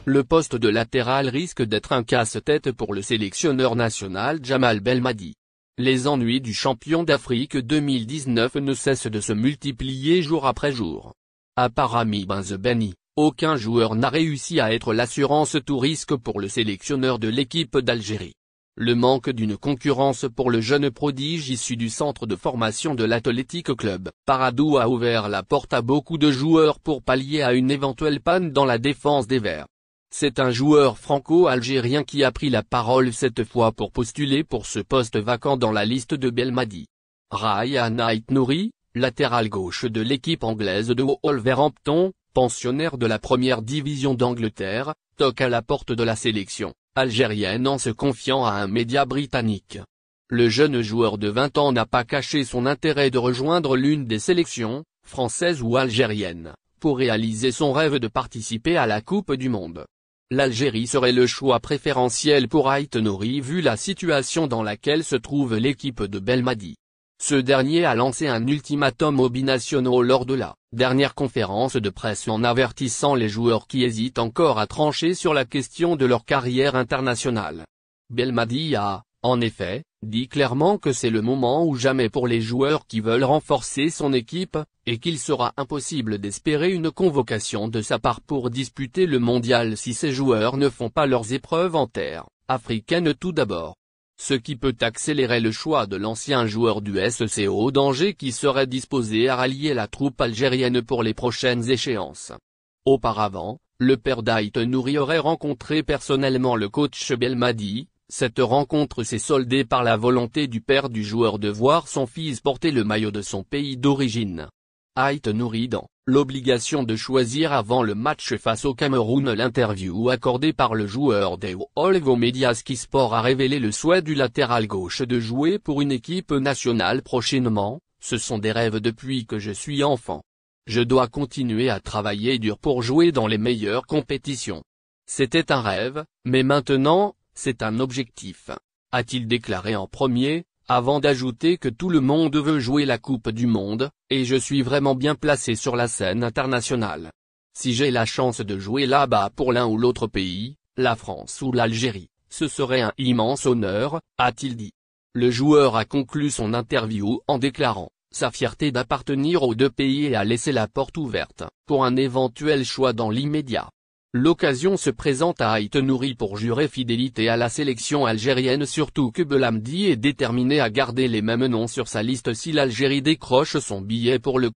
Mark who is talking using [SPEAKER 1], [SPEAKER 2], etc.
[SPEAKER 1] Le poste de latéral risque d'être un casse-tête pour le sélectionneur national Djamal Belmadi. Les ennuis du champion d'Afrique 2019 ne cessent de se multiplier jour après jour. À part Ramy Benzebaini, aucun joueur n'a réussi à être l'assurance tout risque pour le sélectionneur de l'équipe d'Algérie. Le manque d'une concurrence pour le jeune prodige issu du centre de formation de l'Athletic Club Paradou a ouvert la porte à beaucoup de joueurs pour pallier à une éventuelle panne dans la défense des Verts. C'est un joueur franco-algérien qui a pris la parole cette fois pour postuler pour ce poste vacant dans la liste de Belmadi. Ryan Aït-Nouri, latéral gauche de l'équipe anglaise de Wolverhampton, pensionnaire de la première division d'Angleterre, toque à la porte de la sélection algérienne en se confiant à un média britannique. Le jeune joueur de 20 ans n'a pas caché son intérêt de rejoindre l'une des sélections, française ou algérienne, pour réaliser son rêve de participer à la Coupe du Monde. L'Algérie serait le choix préférentiel pour Aït-Nouri vu la situation dans laquelle se trouve l'équipe de Belmadi. Ce dernier a lancé un ultimatum aux binationaux lors de la dernière conférence de presse en avertissant les joueurs qui hésitent encore à trancher sur la question de leur carrière internationale. Belmadi a, en effet, dit clairement que c'est le moment ou jamais pour les joueurs qui veulent renforcer son équipe, et qu'il sera impossible d'espérer une convocation de sa part pour disputer le mondial si ces joueurs ne font pas leurs épreuves en terre africaine tout d'abord. Ce qui peut accélérer le choix de l'ancien joueur du SCO d'Angers qui serait disposé à rallier la troupe algérienne pour les prochaines échéances. Auparavant, le père d'Aït-Nouri aurait rencontré personnellement le coach Belmadi. Cette rencontre s'est soldée par la volonté du père du joueur de voir son fils porter le maillot de son pays d'origine. Aït-Nouri dans l'obligation de choisir avant le match face au Cameroun. L'interview accordée par le joueur des Olvo Media Ski Sport a révélé le souhait du latéral gauche de jouer pour une équipe nationale prochainement. Ce sont des rêves depuis que je suis enfant. Je dois continuer à travailler dur pour jouer dans les meilleures compétitions. C'était un rêve, mais maintenant, c'est un objectif, a-t-il déclaré en premier, avant d'ajouter que tout le monde veut jouer la Coupe du Monde, et je suis vraiment bien placé sur la scène internationale. Si j'ai la chance de jouer là-bas pour l'un ou l'autre pays, la France ou l'Algérie, ce serait un immense honneur, a-t-il dit. Le joueur a conclu son interview en déclarant sa fierté d'appartenir aux deux pays et a laissé la porte ouverte pour un éventuel choix dans l'immédiat. L'occasion se présente à Aït-Nouri pour jurer fidélité à la sélection algérienne, surtout que Belmadi est déterminé à garder les mêmes noms sur sa liste si l'Algérie décroche son billet pour le